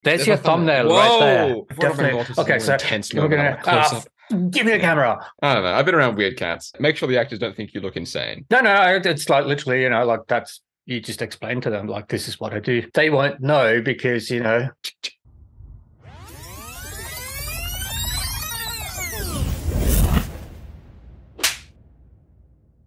There's There's your my thumbnail. thumbnail right there. Whoa! I thought I've Definitely. noticed a Okay, more so intense we're moment. I want gonna a close up. give me the Yeah. camera. I don't know. I've been around weird cats. Make sure the actors don't think you look insane. No, no, it's like literally, like that's you just explain to them like this is what I do. They won't know because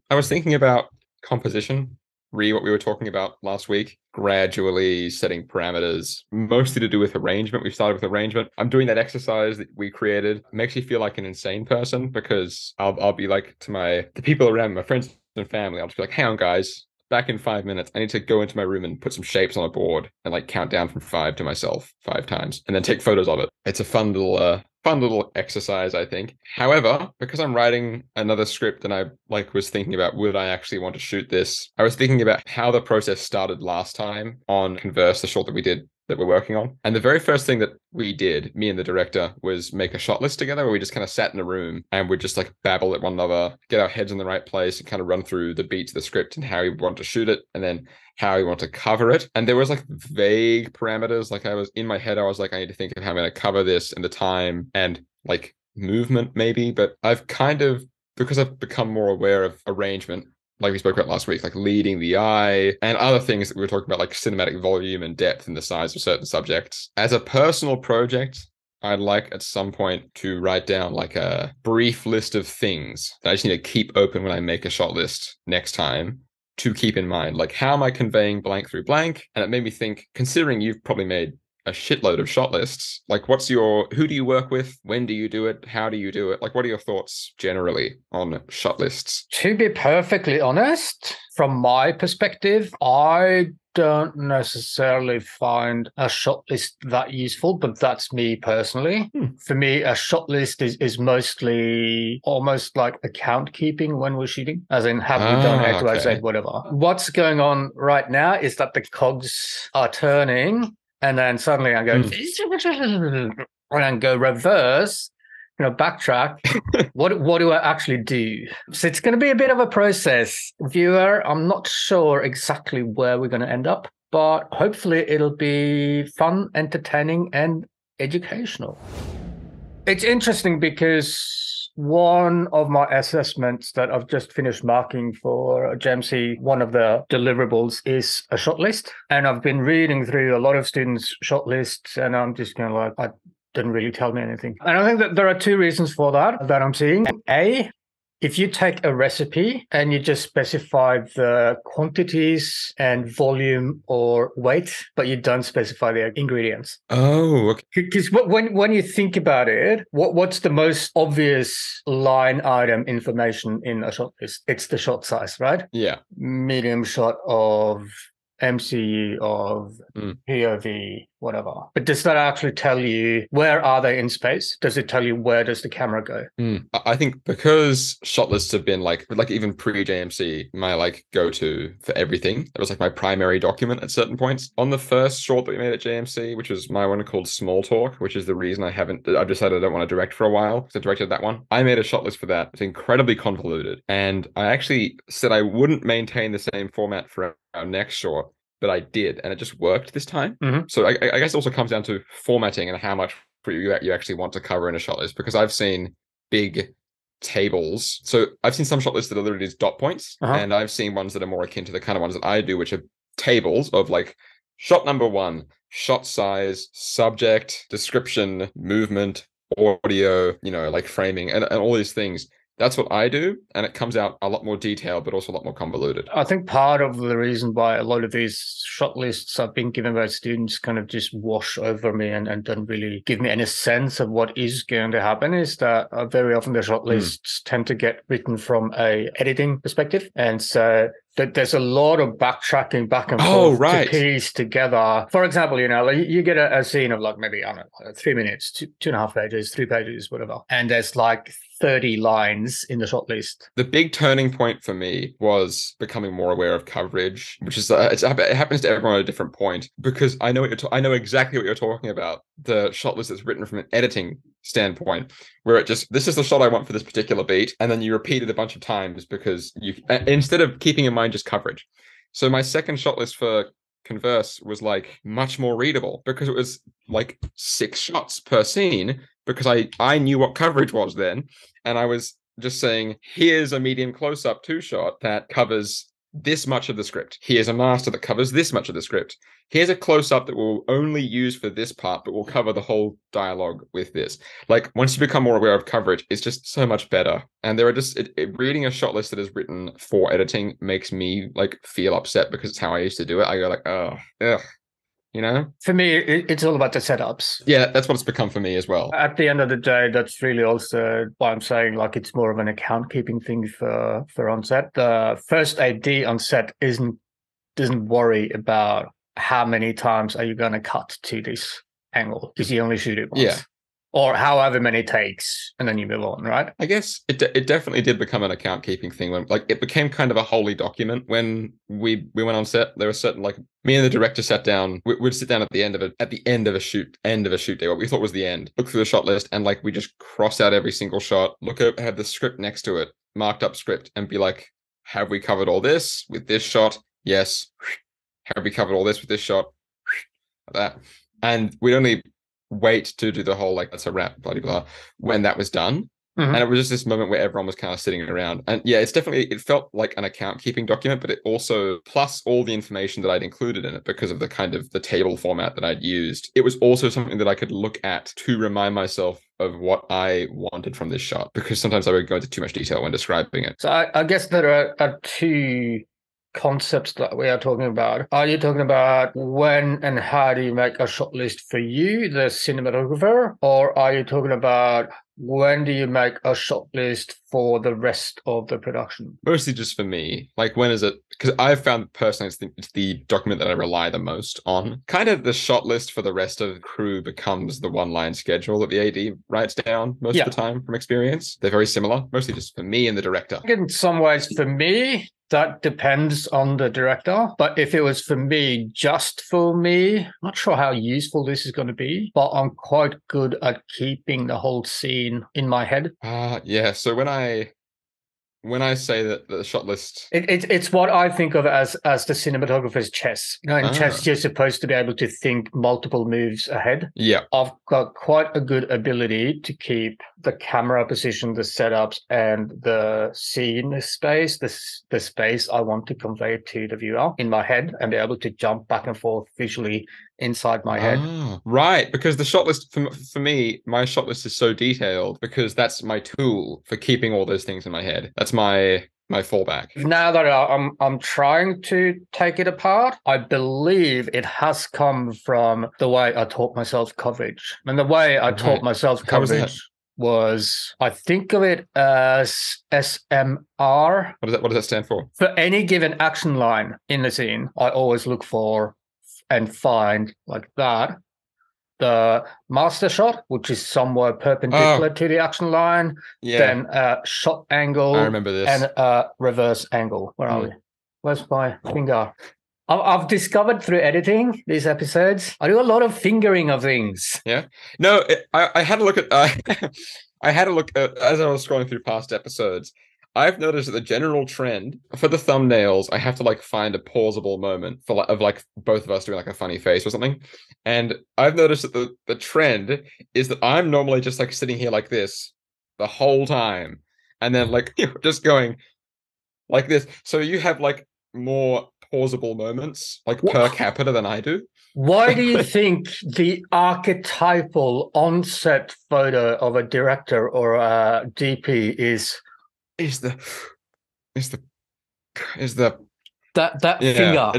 I was thinking about composition, what we were talking about last week, gradually setting parameters, mostly to do with arrangement. We started with arrangement. I'm doing that exercise that we created. It makes me feel like an insane person because I'll be like to the people around me, my friends and family, I'll just be like, hang on, guys. Back in 5 minutes, I need to go into my room and put some shapes on a board and like count down from five to myself 5 times and then take photos of it. It's a fun little exercise, I think. However, because I'm writing another script and I was thinking about would I actually want to shoot this, I was thinking about how the process started last time on Converse, the short that we did that we're working on. And the very first thing that we did, me and the director, was make a shot list together where we just kind of sat in a room and would just like babble at one another, get our heads in the right place and kind of run through the beats of the script and how we want to shoot it and then how we want to cover it. And there was like vague parameters. Like I was in my head, I was like, I need to think of how I'm going to cover this and the time and like movement maybe. But I've kind of, because I've become more aware of arrangement, like we spoke about last week, like leading the eye and other things that we were talking about, like cinematic volume and depth and the size of certain subjects. As a personal project, I'd like at some point to write down like a brief list of things that I just need to keep open when I make a shot list next time to keep in mind. Like, how am I conveying blank through blank? And it made me think, considering you've probably made a shitload of shot lists, like who do you work with? When do you do it? How do you do it? Like, what are your thoughts generally on shot lists? to be perfectly honest, from my perspective, I don't necessarily find a shot list that useful, but that's me personally. For me, a shot list is mostly almost like account keeping when we're shooting, as in have we done X, Y, Z, Okay. whatever. What's going on right now is that the cogs are turning, and then suddenly I go and then go reverse, backtrack. What do I actually do? So it's going to be a bit of a process. Viewer, I'm not sure exactly where we're going to end up, but hopefully it'll be fun, entertaining, and educational. It's interesting because one of my assessments that I've just finished marking for JMC, one of the deliverables is a shot list. And I've been reading through a lot of students' shot lists, and I'm just kind of like, I didn't really tell me anything. And I think that there are two reasons for that I'm seeing. A, if you take a recipe and you just specify the quantities and volume or weight, but you don't specify the ingredients. Oh, okay. Because when you think about it, what's the most obvious line item information in a shot list? It's the shot size, right? Yeah. Medium shot of MCU of POV, whatever. But does that actually tell you where are they in space? Does it tell you where does the camera go? I think because shot lists have been like even pre-JMC, my like go-to for everything. It was like my primary document at certain points. On the first short that we made at JMC, which was my one called Small Talk, which is the reason I've decided I don't want to direct for a while because I directed that one. I made a shot list for that. It's incredibly convoluted. And I actually said I wouldn't maintain the same format for our next short, but I did, and it just worked this time. So I guess it also comes down to formatting and how much you actually want to cover in a shot list, because I've seen big tables. So I've seen some shot lists that are literally just dot points, and I've seen ones that are more akin to the kind of ones that I do, which are tables of like shot number one, shot size, subject, description, movement, audio, like framing and all these things. That's what I do, and it comes out a lot more detailed, but also a lot more convoluted. I think part of the reason why a lot of these shot lists I've been given by students kind of just wash over me and don't really give me any sense of what is going to happen is that very often the shot lists tend to get written from a editing perspective. And so there's a lot of backtracking back and forth to piece together. For example, you get a scene of like maybe, I don't know, 3 minutes, 2.5 pages, 3 pages, whatever. And there's like 30 lines in the shot list. The big turning point for me was becoming more aware of coverage, which is it happens to everyone at a different point, because I know I know exactly what you're talking about. The shot list is written from an editing standpoint, where this is the shot I want for this particular beat, and then you repeat it a bunch of times because you instead of keeping in mind just coverage. So my second shot list for converse was like much more readable because it was like 6 shots per scene because I knew what coverage was then, and I was just saying, here's a medium close-up 2-shot that covers this much of the script. Here's a master that covers this much of the script. Here's a close-up that we'll only use for this part, but we'll cover the whole dialogue with this. Like, once you become more aware of coverage, it's just so much better. And there are just reading a shot list that is written for editing makes me like feel upset because it's how I used to do it. I go like, oh, ugh. You know, for me, it's all about the setups. Yeah, that's what it's become for me as well. At the end of the day, that's really also why I'm saying like it's more of an account keeping thing for on set. The first AD on set doesn't worry about how many times are you going to cut to this angle because you only shoot it once. Yeah. Or however many takes, and then you move on, right? I guess it definitely did become an account keeping thing when like it became kind of a holy document when we went on set. There were certain like me and the director sat down. We'd sit down at the end of a shoot day, what we thought was the end. Look through the shot list and like we just cross out every single shot. Have the script next to it, marked up script, and be like, have we covered all this with this shot? Yes. Have we covered all this with this shot? That, and we'd only wait to do the whole like that's a wrap blah blah when that was done. And it was just this moment where everyone was kind of sitting around, and yeah, it felt like an account keeping document, but it also, plus all the information that I'd included in it because of the kind of the table format that I'd used, it was also something that I could look at to remind myself of what I wanted from this shot, because sometimes I would go into too much detail when describing it. So I guess there are two concepts that we are talking about. Are you talking about when and how do you make a shot list for you, the cinematographer, or are you talking about when do you make a shot list for the rest of the production? Mostly just for me. Like, when is it? Because I've found personally it's the document that I rely the most on. Kind of the shot list for the rest of the crew becomes the one-line schedule that the AD writes down most of the time from experience. They're very similar, mostly just for me and the director. In some ways, for me, that depends on the director. But if it was for me, just for me, I'm not sure how useful this is going to be, but I'm quite good at keeping the whole scene in my head. Yeah. So when I say that the shot list, it's what I think of as the cinematographer's chess. You know, in chess, you're supposed to be able to think multiple moves ahead. Yeah, I've got quite a good ability to keep the camera position, the setups, and the scene space, the space I want to convey to the viewer in my head, and be able to jump back and forth visually inside my head. Right, because the shot list for me, my shot list is so detailed because that's my tool for keeping all those things in my head. That's my fallback. Now that I'm trying to take it apart, I believe it has come from the way I taught myself coverage. And the way I taught myself coverage was, I think of it as SMR. What does that stand for? For any given action line in the scene, I always look for and find like that the master shot, which is somewhere perpendicular to the action line, then a shot angle, I remember this, and a reverse angle. Where are we? Where's my finger? I've discovered through editing these episodes, I do a lot of fingering of things. Yeah. No, I had a look at I had a look at, as I was scrolling through past episodes, I've noticed that the general trend for the thumbnails, I have to like find a pausable moment of like both of us doing like a funny face or something. And I've noticed that the trend is that I'm normally just like sitting here like this the whole time. And then like just going like this. So you have like more pausable moments like per capita than I do. Why do you think the archetypal on-set photo of a director or a DP is the that finger?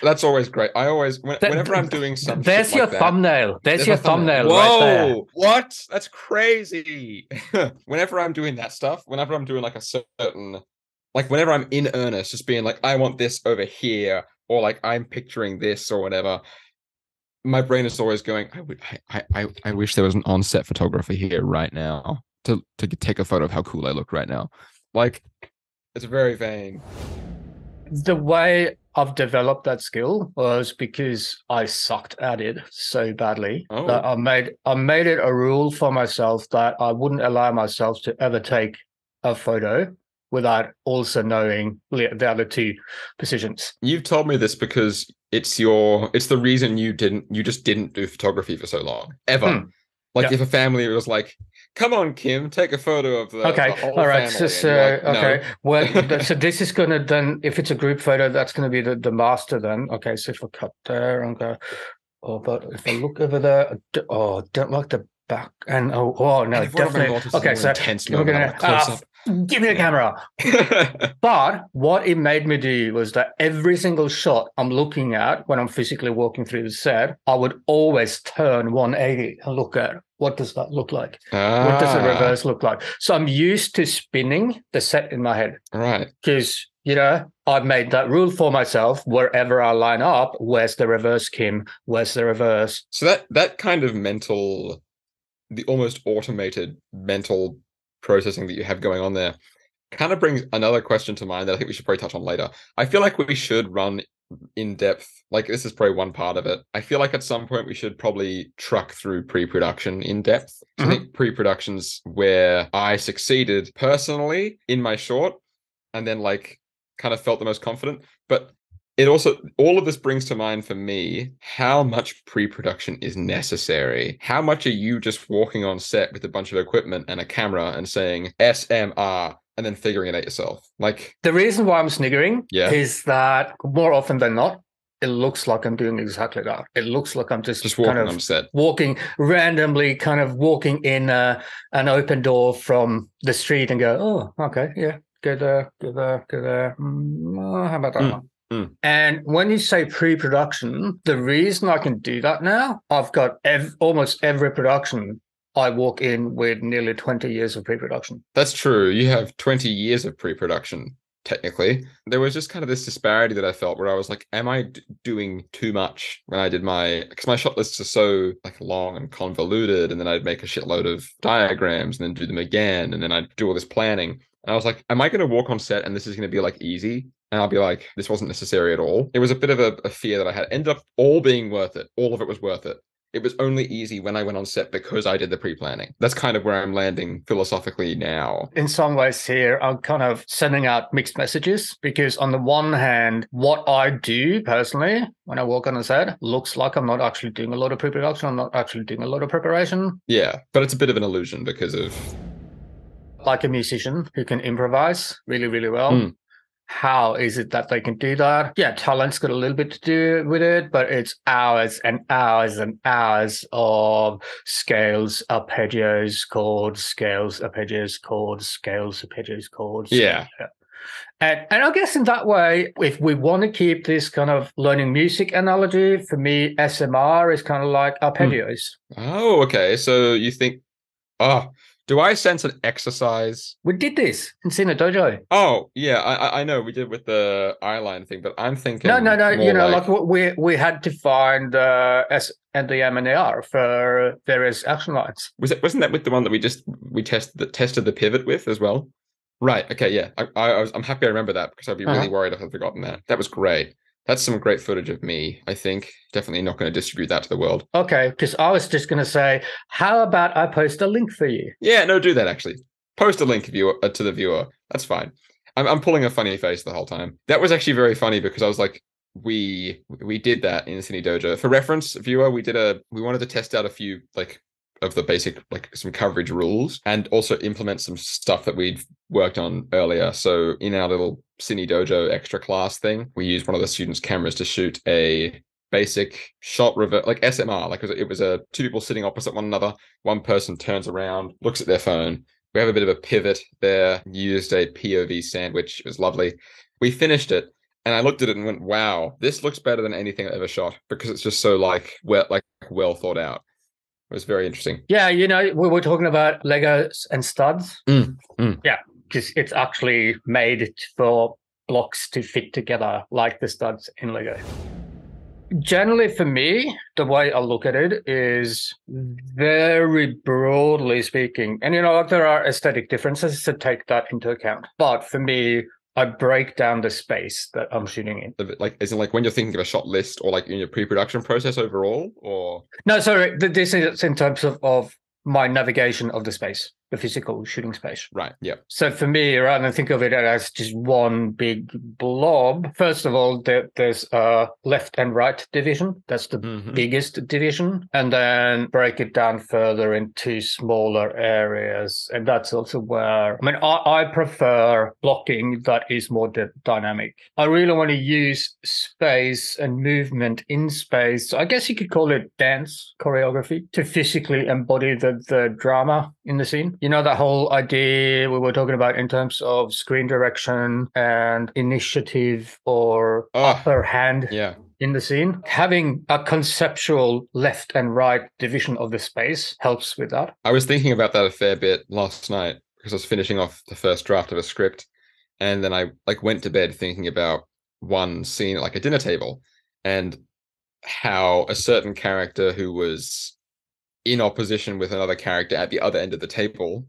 That's always great. I always whenever I'm doing something. There's your thumbnail. There's your thumbnail. Whoa! Right there. What? That's crazy. Whenever I'm doing that stuff, whenever I'm doing like a certain, like whenever I'm in earnest, just being like, I want this over here, or like I'm picturing this or whatever. My brain is always going, I wish there was an on-set photographer here right now to take a photo of how cool I look right now. Like, it's very vain. The way I've developed that skill was because I sucked at it so badly that I made it a rule for myself that I wouldn't allow myself to ever take a photo without also knowing the other two positions. You've told me this because it's the reason you just didn't do photography for so long, ever. Like if a family was like, come on, Kim, take a photo of the whole all right. family. So, like, no. okay. Well, so this is going to then, if it's a group photo, that's going to be the master then. Okay. So if I cut there and go, but if I look over there, don't like the back. And no, definitely. Okay. So we're going to give me the camera. But what it made me do was that every single shot I'm looking at when I'm physically walking through the set, I would always turn 180 and look at what does that look like? What does the reverse look like? So I'm used to spinning the set in my head. Right. Because, I've made that rule for myself. Wherever I line up, where's the reverse, Kim? Where's the reverse? So that kind of the almost automated mental processing that you have going on there kind of brings another question to mind that I think we should probably touch on later. I feel like we should run in depth, like this is probably one part of it. I feel like at some point we should probably truck through pre-production in depth. I think pre-production's where I succeeded personally in my short and then like kind of felt the most confident. But it also, all of this brings to mind for me how much pre-production is necessary. How much are you just walking on set with a bunch of equipment and a camera and saying SMR and then figuring it out yourself? Like, the reason why I'm sniggering is that more often than not, it looks like I'm doing exactly that. It looks like I'm just walking kind of on set, walking randomly, kind of walking in an open door from the street and go, oh, okay, yeah, go there. How about that one? And when you say pre-production, the reason I can do that now, I've got almost every production I walk in with nearly 20 years of pre-production. That's true. You have 20 years of pre-production, technically. There was just kind of this disparity that I felt where I was like, am I doing too much when I did because my shot lists are so like long and convoluted, and then I'd make a shitload of diagrams and then do them again, and then I'd do all this planning. And I was like, am I going to walk on set and this is going to be like easy? And I'll be like, this wasn't necessary at all. It was a bit of a fear that I had. Ended up all being worth it. All of it was worth it. It was only easy when I went on set because I did the pre-planning. That's kind of where I'm landing philosophically now. In some ways here, I'm kind of sending out mixed messages because on the one hand, what I do personally when I walk on a set looks like I'm not actually doing a lot of pre-production. I'm not actually doing a lot of preparation. Yeah, but it's a bit of an illusion because of... Like a musician who can improvise really, really well. How is it that they can do that? Yeah, talent's got a little bit to do with it, but it's hours and hours and hours of scales, arpeggios, chords, scales, arpeggios, chords, scales, arpeggios, chords. Yeah. And I guess in that way, if we want to keep this kind of learning music analogy, for me, SMR is kind of like arpeggios. Oh, okay. So you think, do I sense an exercise? We did this in Cine Dojo. Oh, yeah, I know we did with the eyeline thing, but I'm thinking no. Like we had to find S and the M and the R for various action lines. Wasn't that with the one that we tested the pivot with as well? Right. Okay. Yeah. I'm happy I remember that because I'd be really worried if I'd forgotten that. That was great. That's some great footage of me, I think. Definitely not going to distribute that to the world. Okay, because I was just going to say, how about I post a link for you? Yeah, no, do that, actually. Post a link to the viewer. That's fine. I'm pulling a funny face the whole time. That was actually very funny because I was like, we did that in Cine Dojo. For reference, viewer, we wanted to test out a few, like, of the basic, like, some coverage rules and also implement some stuff that we'd worked on earlier. So in our little Cine Dojo extra class thing, we used one of the students' cameras to shoot a basic shot reverse, like SMR. Like it was two people sitting opposite one another. One person turns around, looks at their phone. We have a bit of a pivot there, used a POV sandwich. It was lovely. We finished it. And I looked at it and went, wow, this looks better than anything I've ever shot because it's just so well thought out. It was very interesting. Yeah, we were talking about Legos and studs. Yeah, because it's actually made for blocks to fit together like the studs in Lego. Generally, for me, the way I look at it is very broadly speaking. And, there are aesthetic differences to take that into account. But for me, I break down the space that I'm shooting in. Like, is it like when you're thinking of a shot list or like in your pre-production process overall, or? No, sorry. This is in terms of my navigation of the space. the physical shooting space. Right. Yep. So for me, rather than think of it as just one big blob, first of all, there's a left and right division. That's the biggest division. And then break it down further into smaller areas. And that's also where, I mean, I prefer blocking that is more dynamic. I really want to use space and movement in space. So I guess you could call it dance choreography to physically embody the drama in the scene. You know, that whole idea we were talking about in terms of screen direction and initiative or upper hand in the scene. Having a conceptual left and right division of the space helps with that. I was thinking about that a fair bit last night because I was finishing off the first draft of a script, and then I went to bed thinking about one scene at a dinner table and how a certain character who was in opposition with another character at the other end of the table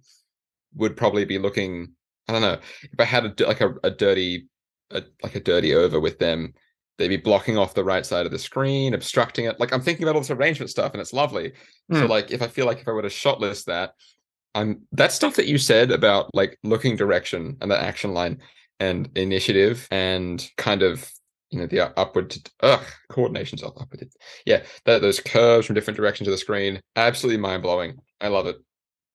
would probably be looking, I don't know, if I had a dirty over with them, they'd be blocking off the right side of the screen, obstructing it. I'm thinking about all this arrangement stuff and it's lovely. So if I feel like if I were to shot list that, that stuff that you said about looking direction and the action line and initiative and kind of, the upward coordination's upward. Yeah, those curves from different directions of the screen, absolutely mind-blowing. I love it.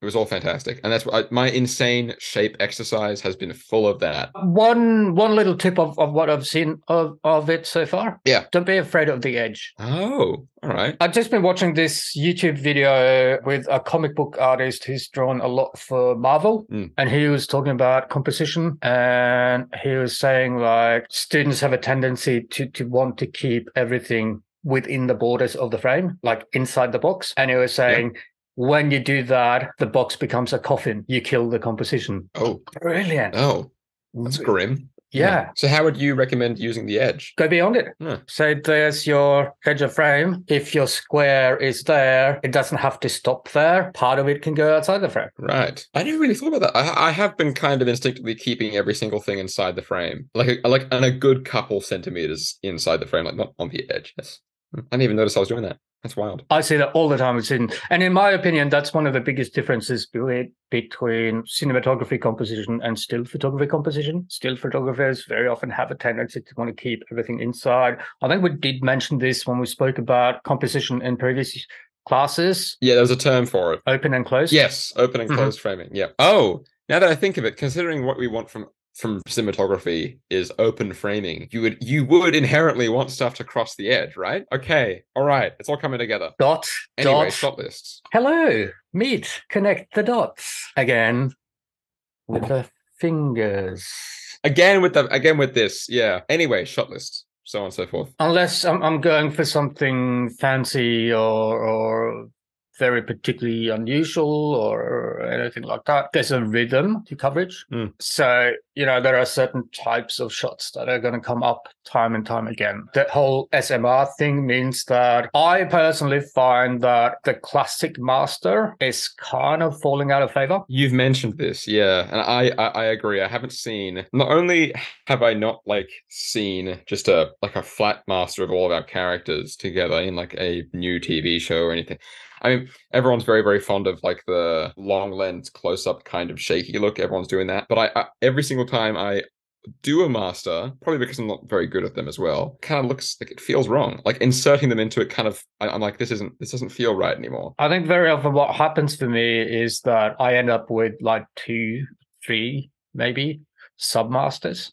It was all fantastic. And that's what my insane shape exercise has been full of that. One little tip of what I've seen of it so far. Yeah. Don't be afraid of the edge. Oh, all right. I've just been watching this YouTube video with a comic book artist who's drawn a lot for Marvel. And he was talking about composition, and he was saying students have a tendency to want to keep everything within the borders of the frame, inside the box. And he was saying, when you do that, the box becomes a coffin. You kill the composition. Oh, brilliant. Oh, that's grim. Yeah. So how would you recommend using the edge? Go beyond it. So there's your edge of frame. If your square is there, it doesn't have to stop there. Part of it can go outside the frame. Right. I never really thought about that. I have been kind of instinctively keeping every single thing inside the frame, and a good couple centimeters inside the frame, not on the edge. I didn't even notice I was doing that. That's wild. I see that all the time. And in my opinion, that's one of the biggest differences between cinematography composition and still photography composition. Still photographers very often have a tendency to want to keep everything inside. I think we did mention this when we spoke about composition in previous classes. Yeah, there was a term for it. Open and closed. Yes, open and closed framing. Yeah. Oh, now that I think of it, considering what we want from cinematography is open framing, you would inherently want stuff to cross the edge, right? Okay, all right, it's all coming together. Anyway, shot lists. Hello, connect the dots again with the fingers. Again with this, yeah. Anyway, shot lists, so on and so forth. Unless I'm going for something fancy or very particularly unusual or anything like that. There's a rhythm to coverage. So, there are certain types of shots that are going to come up time and time again. The whole SMR thing means that I personally find that the classic master is kind of falling out of favor. You've mentioned this, yeah. And I agree. I haven't seen, not only have I not seen just a flat master of all of our characters together in a new TV show or anything. I mean, everyone's very, very fond of the long lens close-up kind of shaky look. Everyone's doing that. But I every single time I do a master, probably because I'm not very good at them as well, kind of looks like it feels wrong. Inserting them into it kind of, I'm like, this doesn't feel right anymore. I think very often what happens for me is that I end up with 2, 3, maybe submasters.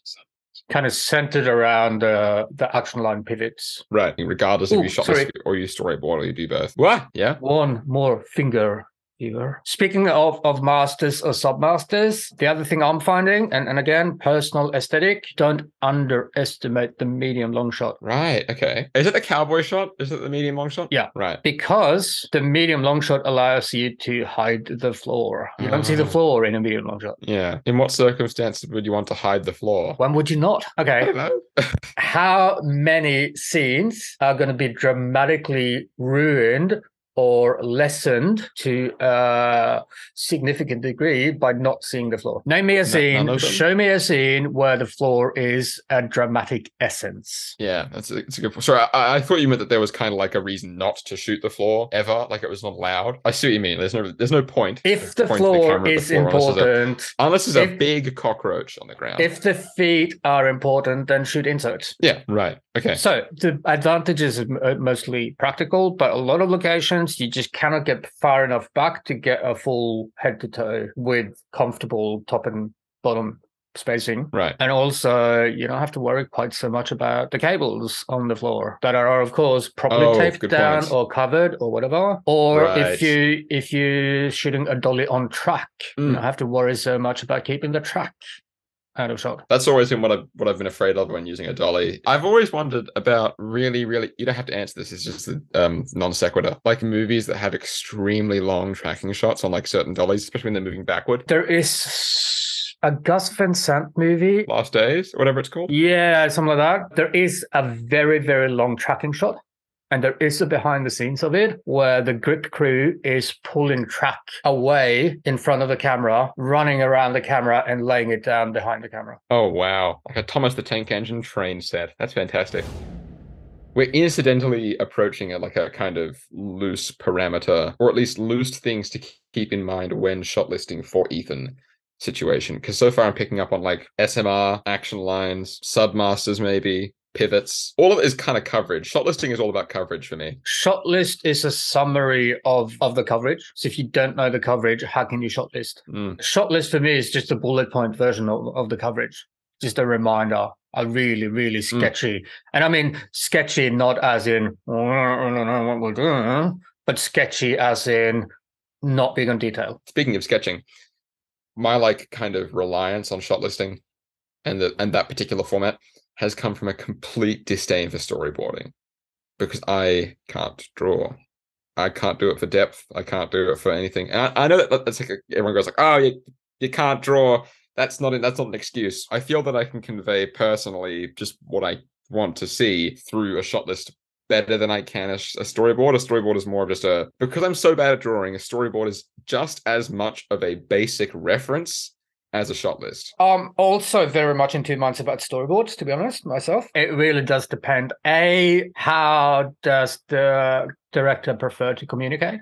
Kind of centered around the action line pivots. Right, regardless if you shot this or you storyboard or you do both. What? Yeah. One more finger viewer. Speaking of masters or submasters, the other thing I'm finding, and again, personal aesthetic, don't underestimate the medium long shot. Right, okay. Is it the cowboy shot? Is it the medium long shot? Yeah. Right. Because the medium long shot allows you to hide the floor. You don't see the floor in a medium long shot. Yeah. In what circumstances would you want to hide the floor? When would you not? Okay. I don't know. How many scenes are going to be dramatically ruined or lessened to a significant degree by not seeing the floor. Name me a scene, show me a scene where the floor is a dramatic essence. Yeah, it's a good point. Sorry, I thought you meant that there was kind of like a reason not to shoot the floor ever, like it was not allowed. I see what you mean. There's no point. If the floor is important, unless there's a big cockroach on the ground. If the feet are important, then shoot inserts. Yeah, right. Okay. So the advantages are mostly practical, but a lot of locations you just cannot get far enough back to get a full head to toe with comfortable top and bottom spacing. Right. And also you don't have to worry quite so much about the cables on the floor that are of course properly taped down or covered or whatever. Or if you're shooting a dolly on track, you don't have to worry so much about keeping the track out of shot. That's always been what I've been afraid of when using a dolly. I've always wondered about really, you don't have to answer this, it's just a non sequitur. Like movies that have extremely long tracking shots on like certain dollies, especially when they're moving backward. There is a Gus Van Sant movie. Last Days, whatever it's called. Yeah, something like that. There is a very, very long tracking shot. And there is a behind the scenes of it where the grip crew is pulling track away in front of the camera, running around the camera and laying it down behind the camera. Oh, wow. Like a Thomas the Tank Engine train set. That's fantastic. We're incidentally approaching a kind of loose parameter, or at least loose things to keep in mind when shot listing for Ethan situation. Because so far I'm picking up on like SMR, action lines, submasters maybe, pivots. All of it is kind of coverage. Shot listing is all about coverage for me. Shot list is a summary of the coverage. So if you don't know the coverage, how can you shot list? Shot list for me is just a bullet point version of the coverage. Just a reminder. A really, really sketchy. And I mean sketchy not as in what we're doing, but sketchy as in not being on detail. Speaking of sketching, my like kind of reliance on shot listing and that particular format has come from a complete disdain for storyboarding, because I can't draw. I can't do it for depth. I can't do it for anything. And I know that's like everyone goes like, oh, you can't draw. That's not an excuse. I feel that I can convey personally just what I want to see through a shot list better than I can a storyboard. A storyboard is more of just because I'm so bad at drawing, a storyboard is just as much of a basic reference as a shot list. Also very much in 2 months about storyboards, to be honest, myself. It really does depend. How does the director prefer to communicate?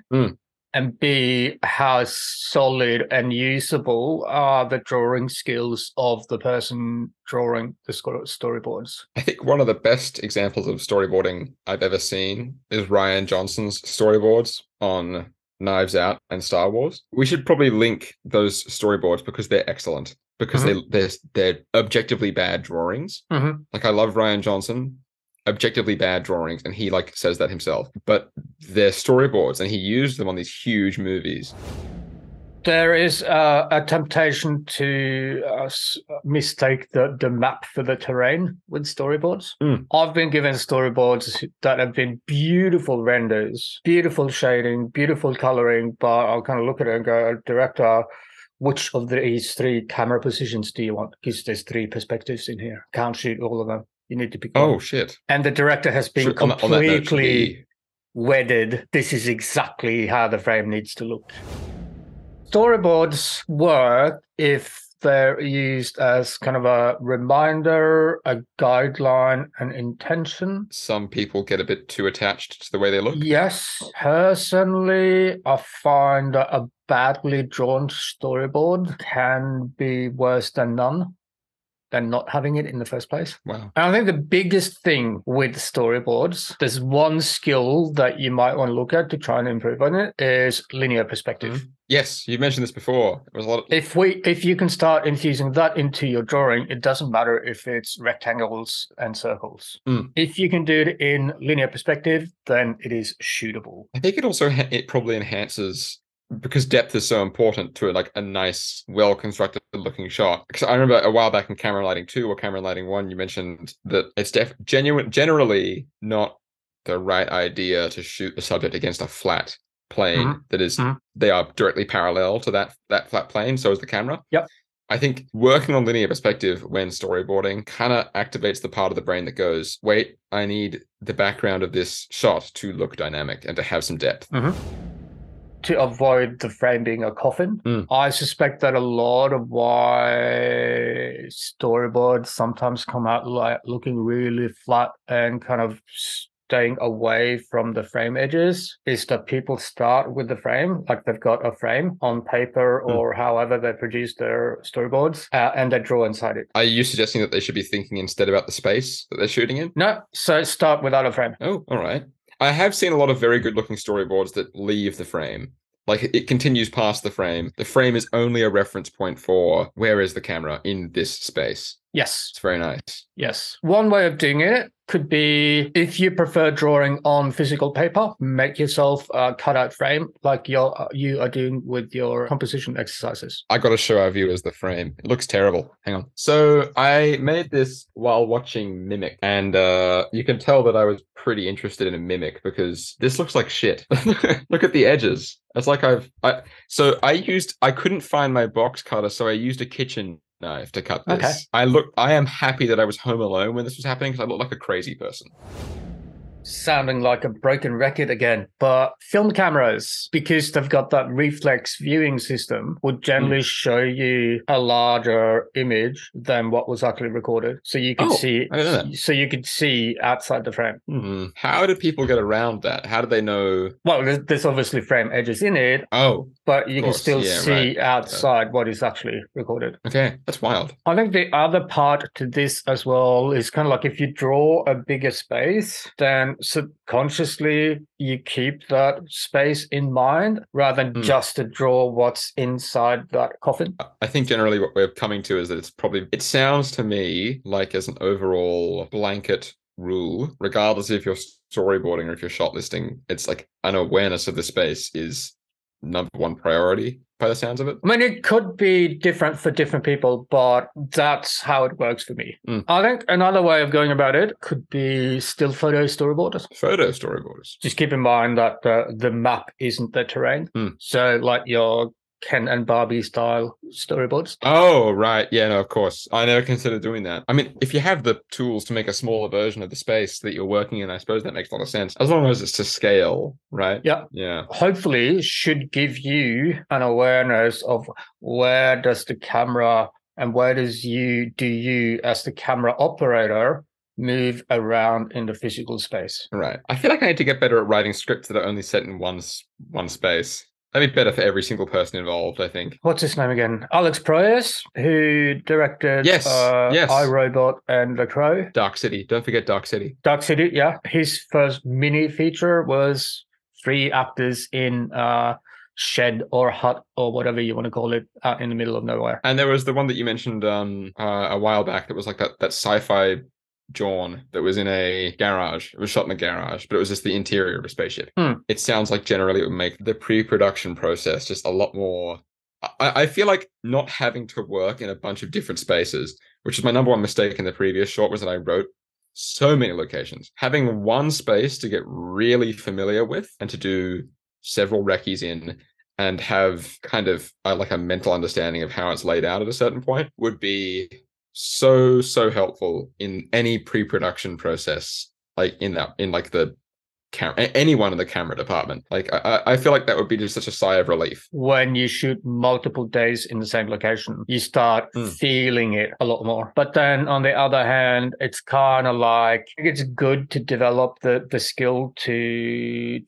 And B, how solid and usable are the drawing skills of the person drawing the storyboards? I think one of the best examples of storyboarding I've ever seen is Rian Johnson's storyboards on Knives Out and Star Wars. We should probably link those storyboards because they're excellent. Because they're objectively bad drawings. Like I love Rian Johnson. Objectively bad drawings, and he like says that himself, but they're storyboards and he used them on these huge movies. There is a temptation to mistake the map for the terrain with storyboards. I've been given storyboards that have been beautiful renders, beautiful shading, beautiful coloring, but I'll kind of look at it and go, director, which of these 3 camera positions do you want? Because there's 3 perspectives in here. Can't shoot all of them. You need to pick one. Oh, shit. And the director has been completely wedded. This is exactly how the frame needs to look. Storyboards work if they're used as kind of a reminder, a guideline, an intention. Some people get a bit too attached to the way they look. Yes. Personally, I find that a badly drawn storyboard can be worse than none. Than not having it in the first place. Wow. And I think the biggest thing with storyboards, there's one skill that you might want to look at to try and improve on it, is linear perspective. Yes, you mentioned this before. It was a lot of... If you can start infusing that into your drawing, it doesn't matter if it's rectangles and circles. If you can do it in linear perspective, then it is shootable. I think it also it probably enhances, because depth is so important to like a nice, well-constructed looking shot. Because I remember a while back in Camera Lighting 2 or Camera Lighting 1, you mentioned that it's generally not the right idea to shoot the subject against a flat plane that is, they are directly parallel to that flat plane, so is the camera. Yep. I think working on linear perspective when storyboarding kind of activates the part of the brain that goes, wait, I need the background of this shot to look dynamic and to have some depth. To avoid the frame being a coffin. Mm. I suspect that a lot of why storyboards sometimes come out like looking really flat and kind of staying away from the frame edges is that people start with the frame, like they've got a frame on paper or however they produce their storyboards, and they draw inside it. Are you suggesting that they should be thinking instead about the space that they're shooting in? No, so start without a frame. Oh, all right. I have seen a lot of very good looking storyboards that leave the frame. Like it continues past the frame. The frame is only a reference point for where is the camera in this space. Yes. It's very nice. Yes. One way of doing it could be, if you prefer drawing on physical paper, make yourself a cutout frame like you are doing with your composition exercises. I got to show our viewers the frame. It looks terrible. Hang on. So I made this while watching Mimic, and you can tell that I was pretty interested in a Mimic because this looks like shit. Look at the edges. It's like I couldn't find my box cutter, so I used a kitchen knife to cut this. Okay. I am happy that I was home alone when this was happening because I look like a crazy person. Sounding like a broken record again, but film cameras, because they've got that reflex viewing system, would generally show you a larger image than what was actually recorded, so you could see. I didn't know that. So you could see outside the frame. How do people get around that? How do they know? Well, there's obviously frame edges in it. But you can still see outside what is actually recorded. Okay, that's wild. I think the other part to this as well is kind of like if you draw a bigger space, then subconsciously you keep that space in mind rather than just to draw what's inside that coffin. I think generally what we're coming to is that it sounds to me like as an overall blanket rule, regardless if you're storyboarding or if you're shot listing, it's like an awareness of the space is number one priority by the sounds of it. I mean, it could be different for different people, but that's how it works for me. I think another way of going about it could be still photo storyboarders. Photo storyboarders. Just keep in mind that the map isn't the terrain. So like your Ken and Barbie style storyboards. Oh, right. Yeah, no, of course. I never considered doing that. I mean, if you have the tools to make a smaller version of the space that you're working in, I suppose that makes a lot of sense. As long as it's to scale, right? Yeah. Hopefully should give you an awareness of where does the camera and where do you as the camera operator move around in the physical space. Right. I feel like I need to get better at writing scripts that are only set in one space. That'd be better for every single person involved, I think. What's his name again? Alex Proyas, who directed iRobot and The Crow. Dark City. Don't forget Dark City. Dark City, yeah. His first mini feature was 3 actors in shed or hut or whatever you want to call it out in the middle of nowhere. And there was the one that you mentioned a while back that was like that sci-fi Jawn that was in a garage. It was shot in a garage, but it was just the interior of a spaceship. It sounds like generally it would make the pre-production process just a lot more. I feel like not having to work in a bunch of different spaces, which is my number one mistake in the previous short, was that I wrote so many locations. Having one space to get really familiar with and to do several recce's in and have kind of like a mental understanding of how it's laid out at a certain point would be so helpful in any pre-production process, like in the camera, anyone in the camera department. Like I feel like that would be just such a sigh of relief. When you shoot multiple days in the same location, you start feeling it a lot more. But then on the other hand, it's kind of like it's good to develop the skill to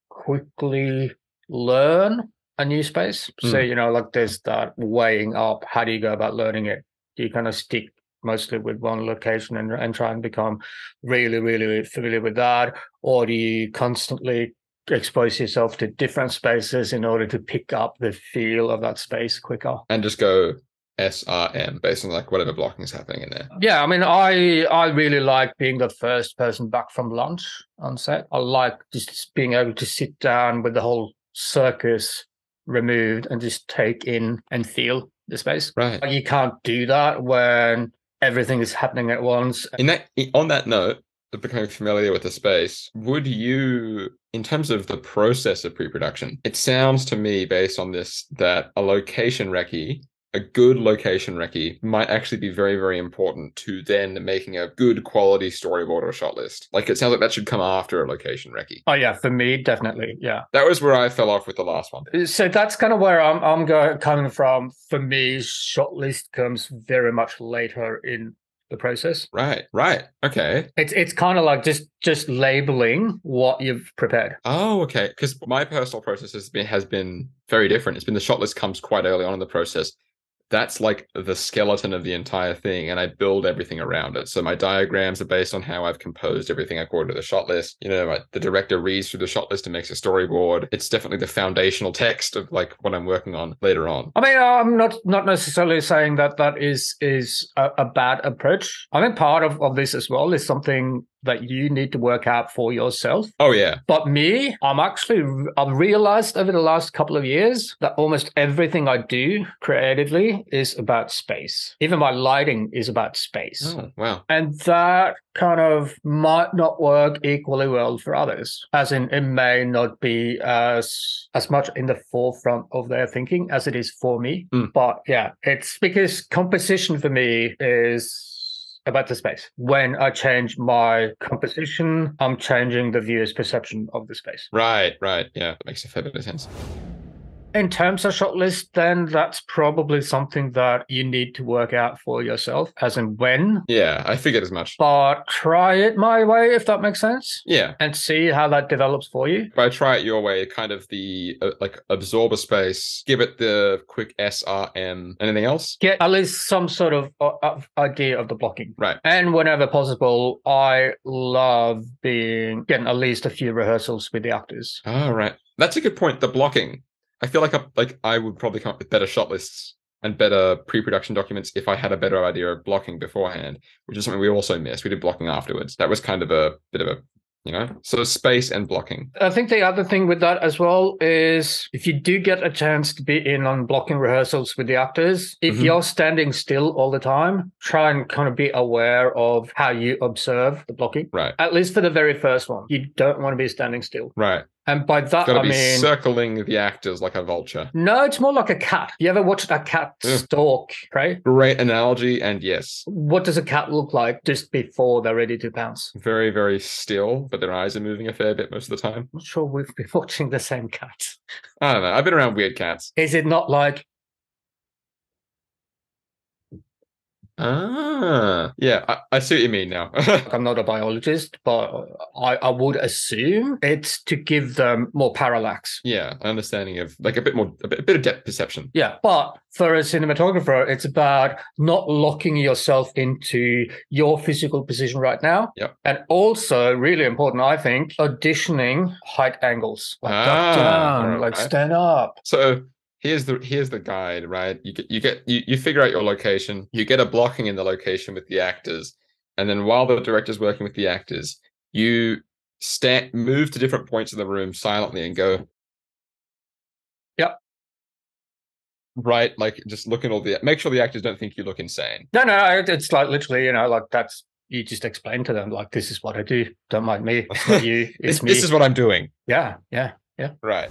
quickly learn a new space. So like there's that weighing up. How do you go about learning it? Do you kind of stick mostly with one location and try and become really, really familiar with that? Or do you constantly expose yourself to different spaces in order to pick up the feel of that space quicker? And just go SRM based on like whatever blocking is happening in there. Yeah, I mean, I really like being the first person back from lunch on set. I like just being able to sit down with the whole circus removed and just take in and feel the space. Right. You can't do that when everything is happening at once. On that note of becoming familiar with the space, would you, in terms of the process of pre-production, it sounds to me based on this that a location recce a good location recce might actually be very, very important to then making a good quality storyboard or shot list. Like, it sounds like that should come after a location recce. Oh yeah, for me, definitely. Yeah. That was where I fell off with the last one. So that's kind of where I'm coming from. For me, shot list comes very much later in the process. Right. Okay. It's kind of like just labeling what you've prepared. Oh, okay. Because my personal process has been very different. It's been the shot list comes quite early on in the process. That's like the skeleton of the entire thing, and I build everything around it. So my diagrams are based on how I've composed everything according to the shot list. The director reads through the shot list and makes a storyboard. It's definitely the foundational text of like what I'm working on later on. I mean, I'm not necessarily saying that is a bad approach. I think part of this as well is something that you need to work out for yourself. Oh, yeah. But me, I've realized over the last couple of years that almost everything I do creatively is about space. Even my lighting is about space. Oh, wow. And that kind of might not work equally well for others, as in it may not be as much in the forefront of their thinking as it is for me. But yeah, it's because composition for me is about the space. When I change my composition, I'm changing the viewer's perception of the space. Right. Yeah, that makes a fair bit of sense. In terms of shot list, then that's probably something that you need to work out for yourself, as in when. Yeah, I figured as much. But try it my way, if that makes sense. Yeah. And see how that develops for you. By try it your way, kind of the absorb a space, give it the quick SRM. Anything else? Get at least some sort of idea of the blocking. Right. And whenever possible, I love getting at least a few rehearsals with the actors. Oh, right. That's a good point. The blocking. I feel like I would probably come up with better shot lists and better pre-production documents if I had a better idea of blocking beforehand, which is something we also missed. We did blocking afterwards. That was kind of a bit of a, so space and blocking. I think the other thing with that as well is if you do get a chance to be in on blocking rehearsals with the actors, if you're standing still all the time, try and kind of be aware of how you observe the blocking. Right. At least for the very first one. You don't want to be standing still. Right. And by that, I mean circling the actors like a vulture. No, it's more like a cat. You ever watched a cat stalk, right? Great analogy, and yes. What does a cat look like just before they're ready to pounce? Very, very still, but their eyes are moving a fair bit most of the time. I'm not sure we've been watching the same cat. I don't know. I've been around weird cats. Is it not like... Yeah, I see what you mean now. I'm not a biologist, but I would assume it's to give them more parallax. Yeah, understanding of like a bit of depth perception. Yeah, but for a cinematographer, it's about not locking yourself into your physical position right now. Yep. And also, really important, I think, auditioning height angles. Like duck down, like stand up. So here's the guide, right? You figure out your location, you get a blocking in the location with the actors, and then while the director's working with the actors, you move to different points of the room silently and go, yep. Right, like just look at make sure the actors don't think you look insane. No, it's like literally, like that's, you just explain to them, like, this is what I do. Don't mind me. It's not you. It's me. This is what I'm doing. Yeah. Right.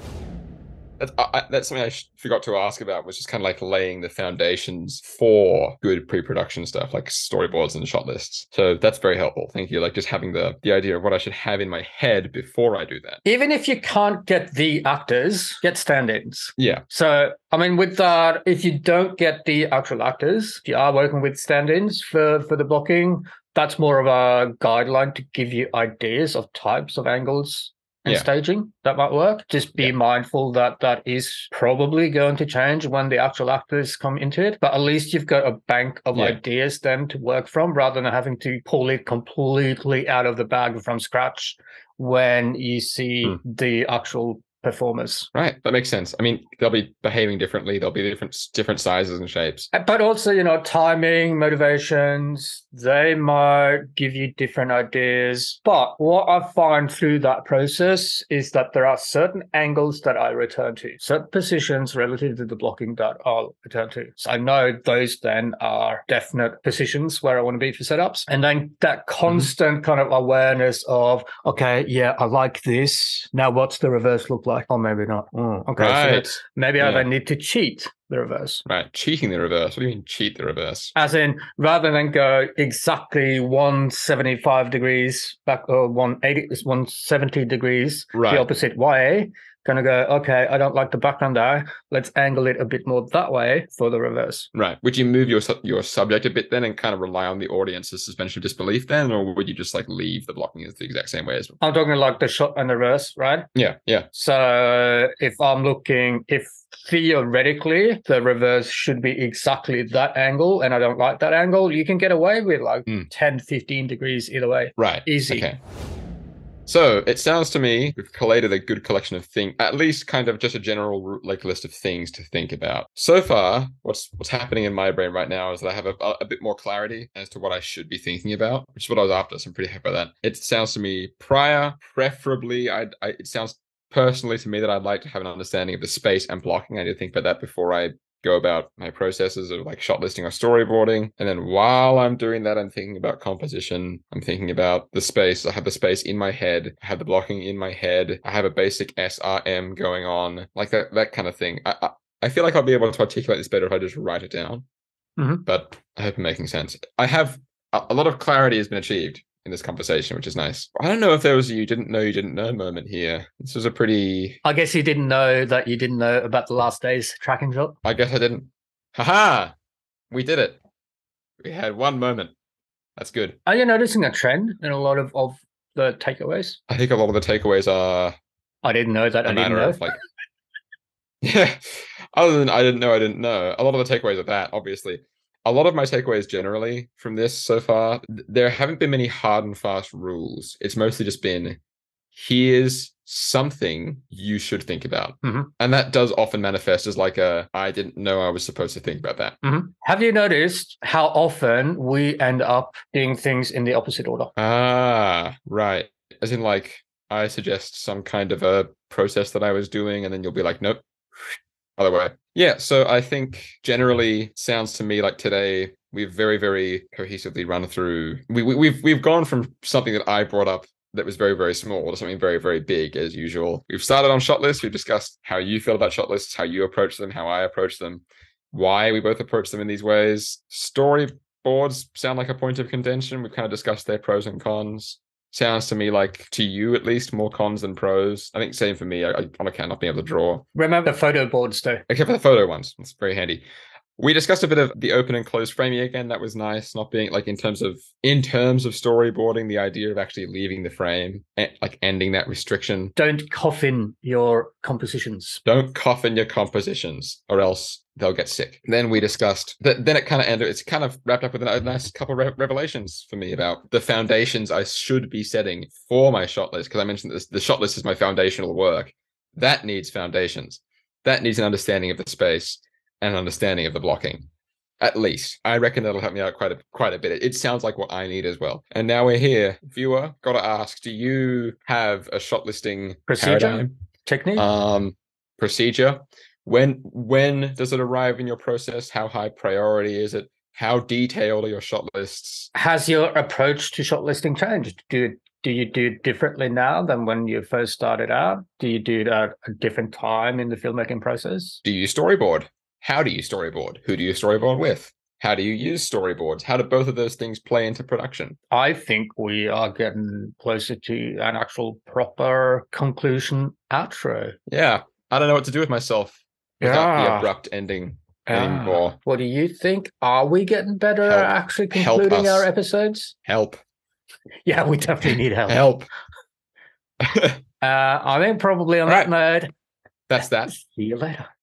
That's something I forgot to ask about, was just kind of like laying the foundations for good pre-production stuff, like storyboards and shot lists. So that's very helpful. Thank you. Like just having the idea of what I should have in my head before I do that. Even if you can't get the actors, get stand-ins. Yeah. So, I mean, with that, if you don't get the actual actors, if you are working with stand-ins for the blocking, that's more of a guideline to give you ideas of types of angles and staging that might work. Just be mindful that is probably going to change when the actual actors come into it, but at least you've got a bank of ideas then to work from, rather than having to pull it completely out of the bag from scratch when you see the actual performers. Right, that makes sense. I mean, they'll be behaving differently. They'll be different sizes and shapes. But also, timing, motivations, they might give you different ideas. But what I find through that process is that there are certain angles that I return to, certain positions relative to the blocking that I'll return to. So I know those then are definite positions where I want to be for setups. And then that constant kind of awareness of, okay, yeah, I like this. Now what's the reverse look like? like. Or maybe not. Okay, so Right. maybe I Yeah. then need to cheat the reverse. Right. Cheating the reverse. What do you mean cheat the reverse? As in, rather than go exactly 175 degrees back or 180, 170 degrees Right. the opposite way, gonna go, okay, I don't like the background there. Let's angle it a bit more that way for the reverse. Right. Would you move your subject a bit then and kind of rely on the audience's suspension of disbelief then, or would you just like leave the blocking as the exact same way as well? I'm talking like the shot and the reverse, right? Yeah. Yeah. So if theoretically the reverse should be exactly that angle and I don't like that angle, you can get away with like 10, 15 degrees either way. Right. Easy. Okay. So it sounds to me we've collated a good collection of things, at least kind of just a general like list of things to think about. So far, what's happening in my brain right now is that I have a bit more clarity as to what I should be thinking about, which is what I was after. So I'm pretty happy about that. It sounds to me preferably, it sounds personally to me that I'd like to have an understanding of the space and blocking. I need to think about that before I go about my processes of like shot listing or storyboarding. And then while I'm doing that, I'm thinking about composition. I'm thinking about the space. I have the space in my head. I have the blocking in my head. I have a basic SRM going on, like that kind of thing. I feel like I'll be able to articulate this better if I just write it down. But I hope I'm making sense. I have a lot of clarity has been achieved in this conversation, which is nice. I don't know if there was a you didn't know moment here. This was a pretty... I guess you didn't know that you didn't know about the last day's tracking shot. I guess I didn't. Haha! We did it. We had one moment. That's good. Are you noticing a trend in a lot of the takeaways? I think a lot of the takeaways are... I didn't know that. I didn't know. Of like... Yeah. Other than I didn't know. A lot of the takeaways are that, obviously. A lot of my takeaways generally from this so far, there haven't been many hard and fast rules. It's mostly just been, here's something you should think about. And that does often manifest as like I didn't know I was supposed to think about that. Have you noticed how often we end up doing things in the opposite order? Ah, right. As in like, I suggest some kind of a process that I was doing, and then you'll be like, nope. Other way. Yeah, so I think generally sounds to me like today we've very, very cohesively run through. We've gone from something that I brought up that was very, very small to something very, very big as usual. We've started on shot lists. We've discussed how you feel about shot lists, how you approach them, how I approach them, why we both approach them in these ways. Storyboards sound like a point of contention. We've kind of discussed their pros and cons. Sounds to me like, to you at least, more cons than pros. I think same for me. I on account of not being able to draw. Remember the photo boards though. Except for the photo ones. It's very handy. We discussed a bit of the open and closed framing again. That was nice. Not being like in terms of storyboarding, the idea of actually leaving the frame, like ending that restriction. Don't coffin your compositions. Don't coffin your compositions, or else they'll get sick. Then we discussed that. Then it kind of ended. It's kind of wrapped up with a nice couple of revelations for me about the foundations I should be setting for my shot list. Because I mentioned this, the shot list is my foundational work. That needs foundations. That needs an understanding of the space and an understanding of the blocking. At least. I reckon that'll help me out quite a bit. It sounds like what I need as well. And now we're here. Viewer, gotta ask, do you have a shot listing procedure? Technique? Procedure? When does it arrive in your process? How high priority is it? How detailed are your shot lists? Has your approach to shot listing changed? Do you do it differently now than when you first started out? Do you do it at a different time in the filmmaking process? Do you storyboard? How do you storyboard? Who do you storyboard with? How do you use storyboards? How do both of those things play into production? I think we are getting closer to an actual proper conclusion outro. Yeah. I don't know what to do with myself without the abrupt ending anymore. What do you think? Are we getting better at actually concluding our episodes? Help. Yeah, we definitely need help. Help. I think probably on that note. That's that. See you later.